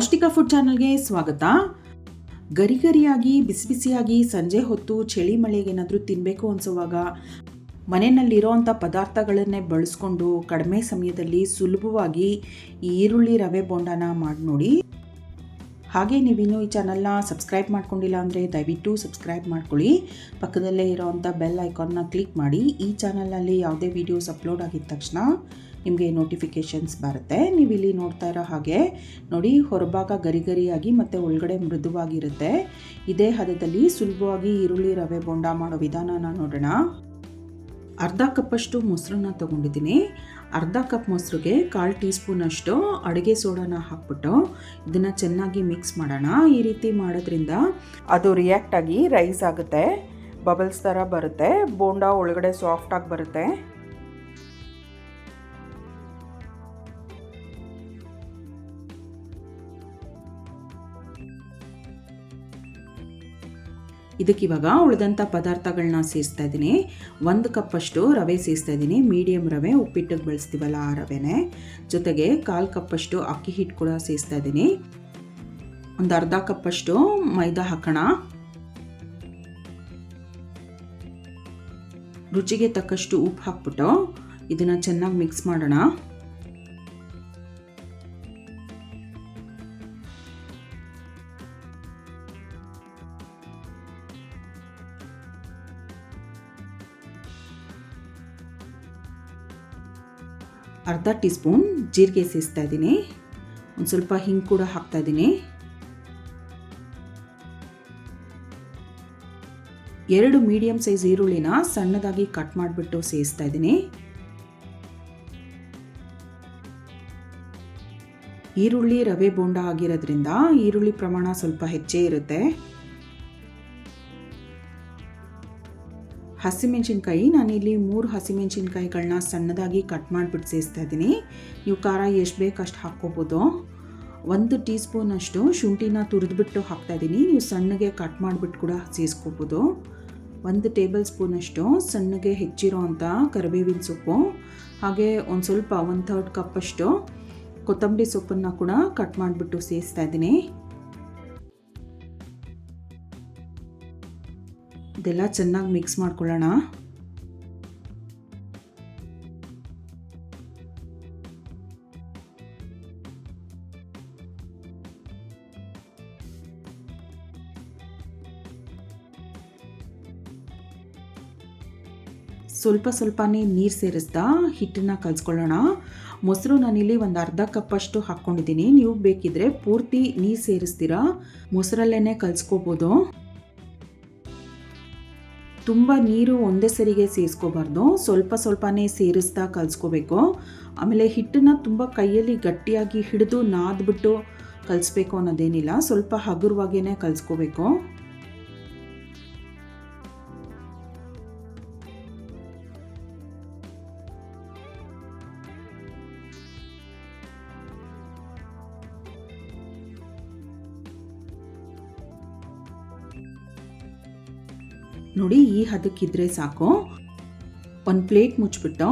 ಪೌಷ್ಟಿಕ ಫುಡ್ ಚಾನಲ್ಗೆ ಸ್ವಾಗತ. ಗರಿಗರಿಯಾಗಿ ಬಿಸಿ ಬಿಸಿಯಾಗಿ ಸಂಜೆ ಹೊತ್ತು ಚಳಿ ಮಳೆಗೆ ಏನಾದರೂ ತಿನ್ನಬೇಕು ಅನಿಸುವಾಗ ಮನೆಯಲ್ಲಿರೋವಂಥ ಪದಾರ್ಥಗಳನ್ನೇ ಬಳಸ್ಕೊಂಡು ಕಡಿಮೆ ಸಮಯದಲ್ಲಿ ಸುಲಭವಾಗಿ ಈರುಳ್ಳಿ ರವೆ ಬೋಂಡಾನ ಮಾಡಿ ನೋಡಿ. ಹಾಗೆ ನೀವಿನ್ನೂ ಈ ಚಾನಲ್ನ ಸಬ್ಸ್ಕ್ರೈಬ್ ಮಾಡ್ಕೊಂಡಿಲ್ಲ ಅಂದರೆ ದಯವಿಟ್ಟು ಸಬ್ಸ್ಕ್ರೈಬ್ ಮಾಡ್ಕೊಳ್ಳಿ. ಪಕ್ಕದಲ್ಲೇ ಇರೋವಂಥ ಬೆಲ್ ಐಕಾನ್ನ ಕ್ಲಿಕ್ ಮಾಡಿ. ಈ ಚಾನಲ್ನಲ್ಲಿ ಯಾವುದೇ ವೀಡಿಯೋಸ್ ಅಪ್ಲೋಡ್ ಆಗಿದ ತಕ್ಷಣ ನಿಮಗೆ ನೋಟಿಫಿಕೇಷನ್ಸ್ ಬರುತ್ತೆ. ನೀವು ಇಲ್ಲಿ ನೋಡ್ತಾ ಇರೋ ಹಾಗೆ ನೋಡಿ, ಹೊರಭಾಗ ಗರಿಗರಿಯಾಗಿ ಮತ್ತು ಒಳಗಡೆ ಮೃದುವಾಗಿರುತ್ತೆ. ಇದೇ ಹದದಲ್ಲಿ ಸುಲಭವಾಗಿ ಈರುಳ್ಳಿ ರವೆ ಬೋಂಡ ಮಾಡೋ ವಿಧಾನನ ನೋಡೋಣ. ಅರ್ಧ ಕಪ್ಪಷ್ಟು ಮೊಸರನ್ನ ತೊಗೊಂಡಿದ್ದೀನಿ. ಅರ್ಧ ಕಪ್ ಮೊಸರಿಗೆ 1/4 ಟೀ ಸ್ಪೂನಷ್ಟು ಅಡುಗೆ ಸೋಡಾನ ಹಾಕ್ಬಿಟ್ಟು ಇದನ್ನು ಚೆನ್ನಾಗಿ ಮಿಕ್ಸ್ ಮಾಡೋಣ. ಈ ರೀತಿ ಮಾಡೋದ್ರಿಂದ ಅದು ರಿಯಾಕ್ಟ್ ಆಗಿ ರೈಸ್ ಆಗುತ್ತೆ, ಬಬಲ್ಸ್ ಥರ ಬರುತ್ತೆ, ಬೋಂಡ ಒಳಗಡೆ ಸಾಫ್ಟಾಗಿ ಬರುತ್ತೆ. ಇದಕ್ಕಿವಾಗ ಉಳಿದಂಥ ಪದಾರ್ಥಗಳನ್ನ ಸೇರಿಸ್ತಾ ಇದ್ದೀನಿ. 1 ಕಪ್ಪಷ್ಟು ರವೆ ಸೇರಿಸ್ತಾ ಇದ್ದೀನಿ. ಮೀಡಿಯಮ್ ರವೆ, ಉಪ್ಪಿಟ್ಟಿಗೆ ಬಳಸ್ತೀವಲ್ಲ ಆ ರವೆನೇ. ಜೊತೆಗೆ 1/4 ಕಪ್ಪಷ್ಟು ಅಕ್ಕಿ ಹಿಟ್ಟು ಕೂಡ ಸೇರಿಸ್ತಾ ಇದ್ದೀನಿ. ಒಂದು ಅರ್ಧ ಕಪ್ಪಷ್ಟು ಮೈದಾ ಹಾಕೋಣ. ರುಚಿಗೆ ತಕ್ಕಷ್ಟು ಉಪ್ಪು ಹಾಕ್ಬಿಟ್ಟು ಇದನ್ನು ಚೆನ್ನಾಗಿ ಮಿಕ್ಸ್ ಮಾಡೋಣ. ಅರ್ಧ ಟೀ ಸ್ಪೂನ್ ಜೀರಿಗೆ ಸೇರಿಸ್ತಾ ಇದ್ದೀನಿ. ಒಂದು ಸ್ವಲ್ಪ ಹಿಂಗೆ ಕೂಡ ಹಾಕ್ತಾ ಇದ್ದೀನಿ. 2 ಮೀಡಿಯಮ್ ಸೈಜ್ ಈರುಳ್ಳಿನ ಸಣ್ಣದಾಗಿ ಕಟ್ ಮಾಡಿಬಿಟ್ಟು ಸೇರಿಸ್ತಾ ಇದ್ದೀನಿ. ಈರುಳ್ಳಿ ರವೆ ಬೋಂಡ ಆಗಿರೋದ್ರಿಂದ ಈರುಳ್ಳಿ ಪ್ರಮಾಣ ಸ್ವಲ್ಪ ಹೆಚ್ಚೇ ಇರುತ್ತೆ. ಹಸಿಮೆಣಸಿನ್ಕಾಯಿ, ನಾನಿಲ್ಲಿ 3 ಹಸಿಮೆಣಸಿನ್ಕಾಯಿಗಳನ್ನ ಸಣ್ಣದಾಗಿ ಕಟ್ ಮಾಡಿಬಿಟ್ಟು ಸೇರಿಸ್ತಾ ಇದ್ದೀನಿ. ನೀವು ಖಾರ ಎಷ್ಟು ಬೇಕು ಅಷ್ಟು ಹಾಕ್ಕೋಬೋದು. 1 ಟೀ ಸ್ಪೂನಷ್ಟು ಶುಂಠಿನ ತುರಿದ್ಬಿಟ್ಟು ಹಾಕ್ತಾ ಇದ್ದೀನಿ. ನೀವು ಸಣ್ಣಗೆ ಕಟ್ ಮಾಡಿಬಿಟ್ಟು ಕೂಡ ಸೇರಿಸ್ಕೋಬೋದು. 1 ಟೇಬಲ್ ಸ್ಪೂನಷ್ಟು ಸಣ್ಣಗೆ ಹೆಚ್ಚಿರೋ ಅಂಥ ಕರಿಬೇವಿನ ಸೊಪ್ಪು, ಹಾಗೆ ಒಂದು ಸ್ವಲ್ಪ 1/3 ಕಪ್ಪಷ್ಟು ಕೊತ್ತಂಬರಿ ಸೊಪ್ಪನ್ನು ಕೂಡ ಕಟ್ ಮಾಡಿಬಿಟ್ಟು ಸೇರಿಸ್ತಾ ಇದ್ದೀನಿ. ಇದೆಲ್ಲ ಚೆನ್ನಾಗಿ ಮಿಕ್ಸ್ ಮಾಡ್ಕೊಳ್ಳೋಣ. ಸ್ವಲ್ಪ ಸ್ವಲ್ಪನೇ ನೀರು ಸೇರಿಸ್ತಾ ಹಿಟ್ಟನ್ನು ಕಲಿಸ್ಕೊಳ್ಳೋಣ. ಮೊಸರು ನಾನಿಲ್ಲಿ ಒಂದು ಅರ್ಧ ಕಪ್ಪಷ್ಟು ಹಾಕ್ಕೊಂಡಿದ್ದೀನಿ. ನೀವು ಬೇಕಿದ್ರೆ ಪೂರ್ತಿ ನೀರು ಸೇರಿಸ್ತೀರಾ ಮೊಸರಲ್ಲೇ ಕಲಿಸ್ಕೋಬೋದು. ತುಂಬ ನೀರು ಒಂದೇ ಸರಿಗೆ ಸೇರಿಸ್ಕೋಬಾರ್ದು, ಸ್ವಲ್ಪ ಸ್ವಲ್ಪನೇ ಸೇರಿಸ್ತಾ ಕಲಿಸ್ಕೋಬೇಕು. ಆಮೇಲೆ ಹಿಟ್ಟನ್ನು ತುಂಬ ಕೈಯಲ್ಲಿ ಗಟ್ಟಿಯಾಗಿ ಹಿಡಿದು ನಾದ್ಬಿಟ್ಟು ಕಲಿಸ್ಬೇಕು ಅನ್ನೋದೇನಿಲ್ಲ, ಸ್ವಲ್ಪ ಹಗುರವಾಗೇ ಕಲಿಸ್ಕೋಬೇಕು. ನೋಡಿ, ಈ ಹದಕ್ಕಿದ್ರೆ ಸಾಕು. ಒಂದು ಪ್ಲೇಟ್ ಮುಚ್ಚಿಬಿಟ್ಟು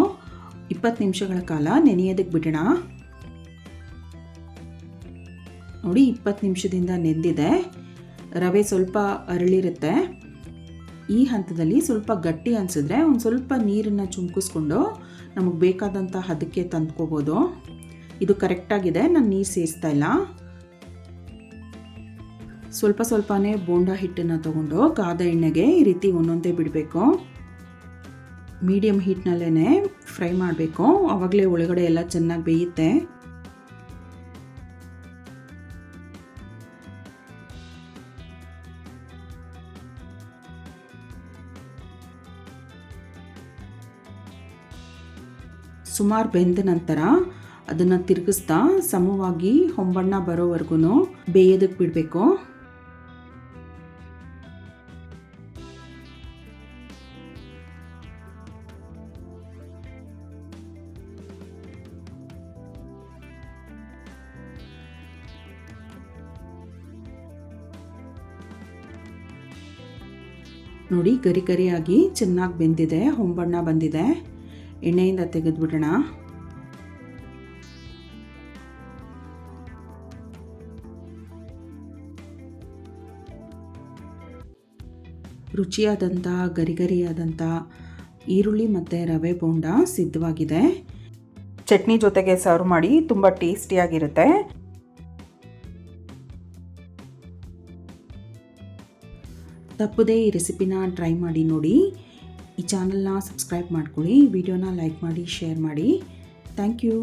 20 ನಿಮಿಷಗಳ ಕಾಲ ನೆನೆಯೋದಕ್ಕೆ ಬಿಡೋಣ. ನೋಡಿ, 20 ನಿಮಿಷದಿಂದ ನೆಂದಿದೆ. ರವೆ ಸ್ವಲ್ಪ ಅರಳಿರುತ್ತೆ. ಈ ಹಂತದಲ್ಲಿ ಸ್ವಲ್ಪ ಗಟ್ಟಿ ಅನಿಸಿದ್ರೆ ಒಂದು ಸ್ವಲ್ಪ ನೀರನ್ನು ಚುಮ್ಕಿಸ್ಕೊಂಡು ನಮಗೆ ಬೇಕಾದಂಥ ಹದಕ್ಕೆ ತಂದ್ಕೋಬೋದು. ಇದು ಕರೆಕ್ಟಾಗಿದೆ, ನಾನು ನೀರು ಸೇರಿಸ್ತಾ ಇಲ್ಲ. ಸ್ವಲ್ಪ ಸ್ವಲ್ಪನೇ ಬೋಂಡ ಹಿಟ್ಟನ್ನು ತೊಗೊಂಡು ಕಾದ ಎಣ್ಣೆಗೆ ಈ ರೀತಿ ಒಂದೊಂದೇ ಬಿಡಬೇಕು. ಮೀಡಿಯಮ್ ಹೀಟ್ನಲ್ಲೇ ಫ್ರೈ ಮಾಡಬೇಕು, ಆವಾಗಲೇ ಒಳಗಡೆ ಎಲ್ಲ ಚೆನ್ನಾಗಿ ಬೇಯುತ್ತೆ. ಸುಮಾರು ಬೆಂದ ನಂತರ ಅದನ್ನು ತಿರುಗಿಸ್ತಾ ಸಮವಾಗಿ ಹೊಂಬಣ್ಣ ಬರೋವರೆಗೂ ಬೇಯೋದಕ್ಕೆ ಬಿಡಬೇಕು. ನೋಡಿ, ಗರಿ ಗರಿಯಾಗಿ ಚೆನ್ನಾಗಿ ಬೆಂದಿದೆ, ಹೊಂಬಣ್ಣ ಬಂದಿದೆ. ಎಣ್ಣೆಯಿಂದ ತೆಗೆದುಬಿಡೋಣ. ರುಚಿಯಾದಂಥ ಗರಿಗರಿಯಾದಂಥ ಈರುಳ್ಳಿ ಮತ್ತು ರವೆ ಬೋಂಡ ಸಿದ್ಧವಾಗಿದೆ. ಚಟ್ನಿ ಜೊತೆಗೆ ಸರ್ವ್ ಮಾಡಿ ತುಂಬ ಟೇಸ್ಟಿಯಾಗಿರುತ್ತೆ. ತಪ್ಪದೇ ಈ ರೆಸಿಪಿನ ಟ್ರೈ ಮಾಡಿ ನೋಡಿ. ಈ ಚಾನಲ್ನ ಸಬ್ಸ್ಕ್ರೈಬ್ ಮಾಡ್ಕೊಳ್ಳಿ, ವಿಡಿಯೋನ ಲೈಕ್ ಮಾಡಿ, ಶೇರ್ ಮಾಡಿ. Thank you.